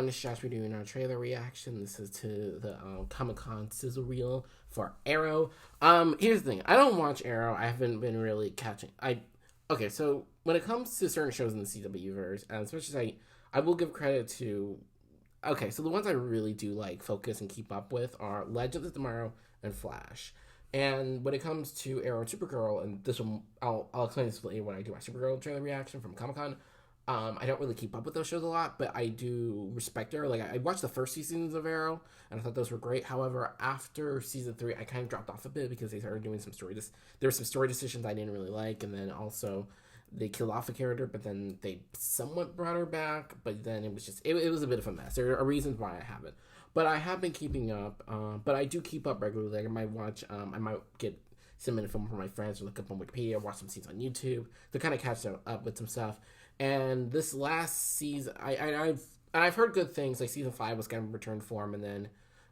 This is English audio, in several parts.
everyone, it's Josh. We're doing our trailer reaction. This is to the Comic-Con Sizzle reel for Arrow. Here's the thing. I don't watch Arrow. I haven't been really catching. Okay, so when it comes to certain shows in the CW-verse, and especially I will give credit to... Okay, so the ones I really do like focus and keep up with are Legends of Tomorrow and Flash. And when it comes to Arrow and Supergirl, and this one, I'll explain this later when I do my Supergirl trailer reaction from Comic-Con. I don't really keep up with those shows a lot, but I do respect Arrow. Like, I watched the first seasons of Arrow, and I thought those were great. However, after season 3, I kind of dropped off a bit because they started doing some story... there were some story decisions I didn't really like, and then also they killed off a character, but then they somewhat brought her back, but then it was just... It was a bit of a mess. There are reasons why I haven't. But I have been keeping up, but I do keep up regularly. Like, I might watch... I might get some info from my friends or look up on Wikipedia, watch some scenes on YouTube to kind of catch up with some stuff. And this last season, I've heard good things. Like season 5 was kind of returned form, and then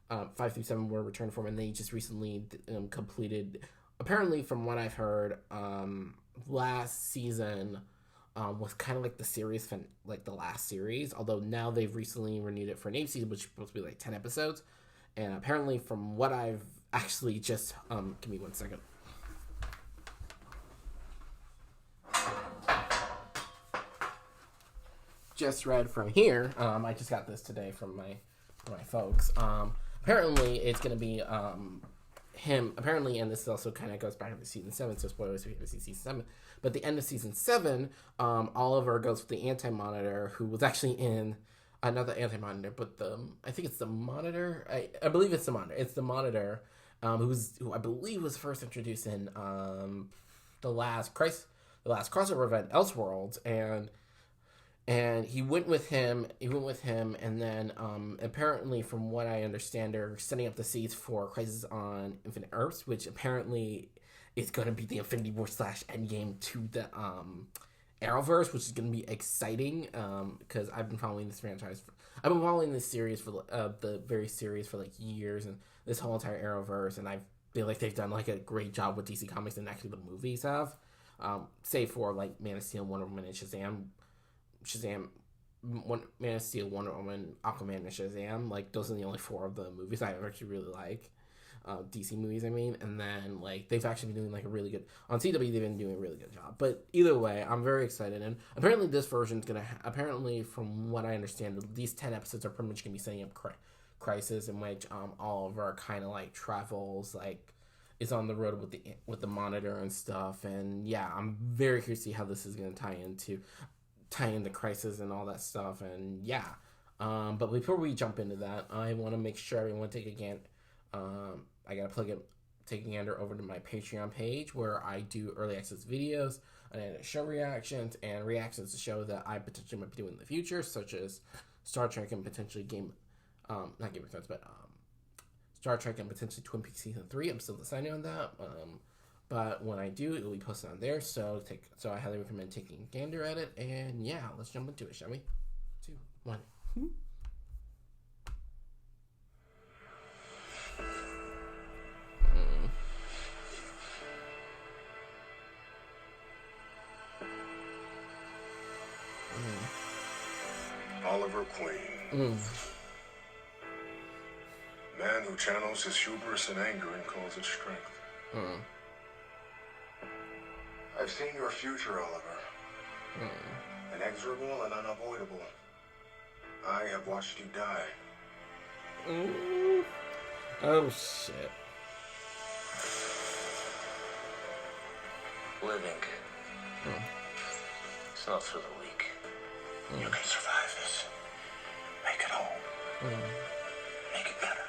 5 through 7 were returned form, and they just recently completed. Apparently, from what I've heard, last season was kind of like the series, like the last series. Although now they've recently renewed it for an 8th season, which is supposed to be like 10 episodes. And apparently, from what I've actually just give me 1 second. Just read from here. I just got this today from my folks. Apparently, it's gonna be him. Apparently, and this also kind of goes back to season 7. So spoilers if you haven't seen season 7. But the end of season 7, Oliver goes with the Anti-Monitor, who was actually in another Anti-Monitor, but I think it's the Monitor. I believe it's the Monitor. It's the Monitor, who I believe was first introduced in the last crossover event, Elseworlds, and he went with him, and then apparently, from what I understand, they're setting up the seeds for Crisis on Infinite Earths, which apparently is going to be the Infinity War / Endgame to the Arrowverse, which is going to be exciting because I've been following this franchise. I've been following this series for the very series for like years, and this whole entire Arrowverse, and I feel like they've done like a great job with DC Comics, and actually the movies have, save for like Man of Steel, Wonder Woman, and Man of Steel, Wonder Woman, Aquaman, and Shazam. Like, those are the only 4 of the movies I actually really like. DC movies, I mean. And then, like, they've actually been doing, like, a really good... On CW, they've been doing a really good job. But either way, I'm very excited. And apparently this version's gonna... apparently, from what I understand, these 10 episodes are pretty much gonna be setting up Crisis, in which Oliver kind of, like, travels, like... is on the road with the Monitor and stuff. And, yeah, I'm very curious to see how this is gonna tie into Crisis and all that stuff, and yeah. But before we jump into that, I want to make sure everyone take a gander. I gotta take a gander over to my Patreon page where I do early access videos and show reactions and reactions to shows that I potentially might be doing in the future, such as Star Trek and potentially not Game of Thrones, but Star Trek and potentially Twin Peaks season 3. I'm still deciding on that. But when I do, it will be posted on there. So I highly recommend taking a gander at it. And yeah, let's jump into it, shall we? 2, 1. Oliver Queen. Man who channels his hubris and anger and calls it strength. I've seen your future, Oliver. Inexorable and unavoidable. I have watched you die. Oh, shit. Living. It's not for the weak. You can survive this. Make it home. Make it better.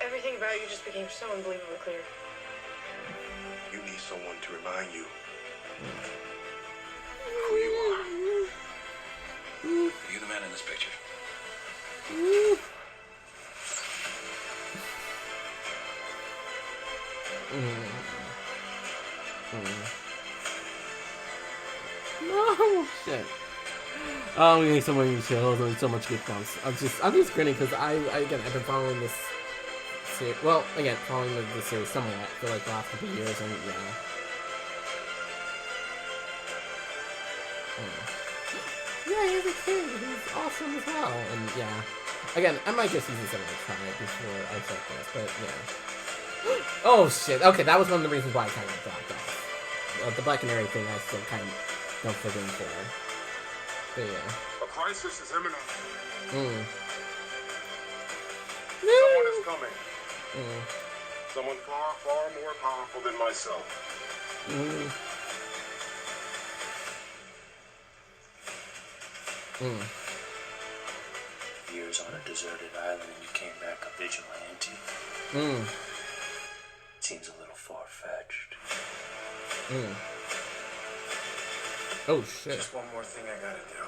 Everything about you just became so unbelievably clear. You need someone to remind you who you are. Are you the man in this picture? No shit. Oh, I'm getting so many chills and so much goosebumps. I'm just grinning because I've been following this series. Well, again, following the series somewhat for like the last couple of years, and yeah. Yeah, he's a kid. He's awesome as well. And yeah, again, I might just use this as a try before I start this, but yeah. Oh shit! Okay, that was one of the reasons why I kind of dropped off. The Black Canary thing, I still kind of don't fit in for. But yeah. A crisis is imminent. Mm. Someone is coming. Mm. Someone far, far more powerful than myself. Mm. Mm. Years on a deserted island and you came back a vigilante. Mm. Seems a little far-fetched. Mm. Oh shit. Just one more thing I gotta do.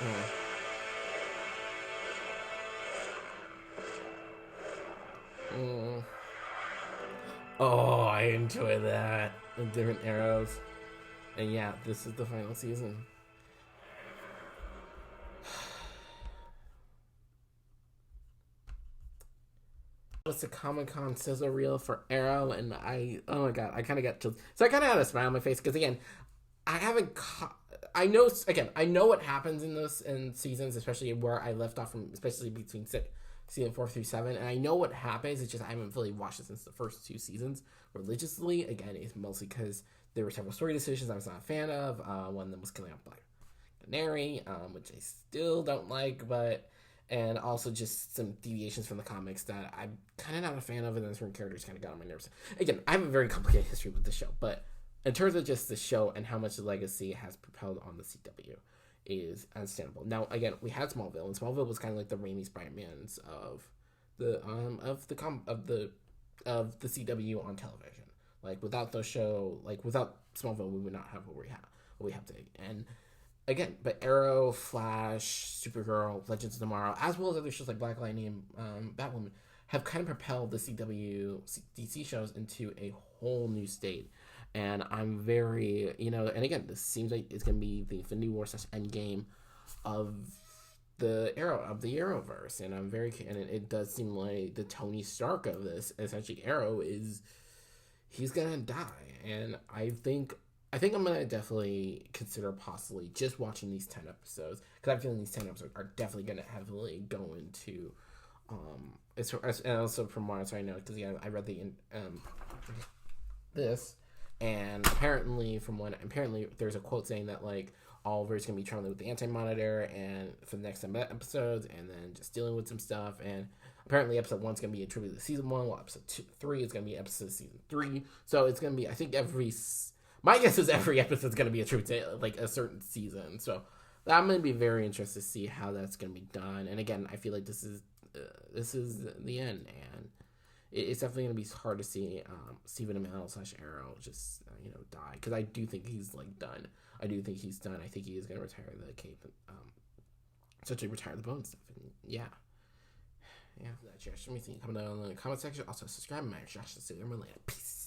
Mm. Mm. Oh, I enjoy that. The different arrows. And yeah, this is the final season. It's a Comic-Con sizzle reel for Arrow, and oh my god, I kind of got chills. So I kind of had a smile on my face, because again, I haven't I know what happens in those seasons, especially where I left off from, especially between season 4 through 7, and I know what happens. It's just I haven't really watched it since the first 2 seasons religiously. Again, it's mostly because there were several story decisions I was not a fan of. One of them was killing off Black Canary, which I still don't like, and also just some deviations from the comics that I'm kind of not a fan of, and then certain characters kind of got on my nerves. Again, I have a very complicated history with the show, but in terms of just the show and how much the legacy has propelled on the CW is understandable. Now, again, we had Smallville, and Smallville was kind of like the Raimi Spider-Mans of the CW on television. Like without the show, like without Smallville, we would not have what we have today. And again, but Arrow, Flash, Supergirl, Legends of Tomorrow, as well as other shows like Black Lightning and Batwoman, have kind of propelled the CW DC shows into a whole new state. And I'm very, and again, this seems like it's going to be the Infinity War / Endgame of the Arrowverse. And I'm very, and it does seem like the Tony Stark of this, essentially Arrow, he's going to die. And I think I'm going to definitely consider possibly just watching these 10 episodes, because I'm feeling these 10 episodes are definitely going to heavily go into, and also from what I know, because yeah, I read this. And apparently there's a quote saying that like Oliver's gonna be traveling with the Anti-Monitor and for the next 10 episodes, and then just dealing with some stuff. And apparently episode 1's gonna be attributed to season 1, while episode 3 is gonna be episode of season 3. So it's gonna be, I think my guess is every episode's gonna be attributed to like a certain season. So I'm gonna be very interested to see how that's gonna be done. And again, I feel like this is the end, and it's definitely going to be hard to see Stephen Amell / Arrow just, die. Because I do think he's, done. I do think he's done. I think he is going to retire the cape and essentially retire the bone stuff. And yeah. Yeah. That's your me think. Comment down in the comment section. Also, subscribe. I'm Josh. See you later. Peace.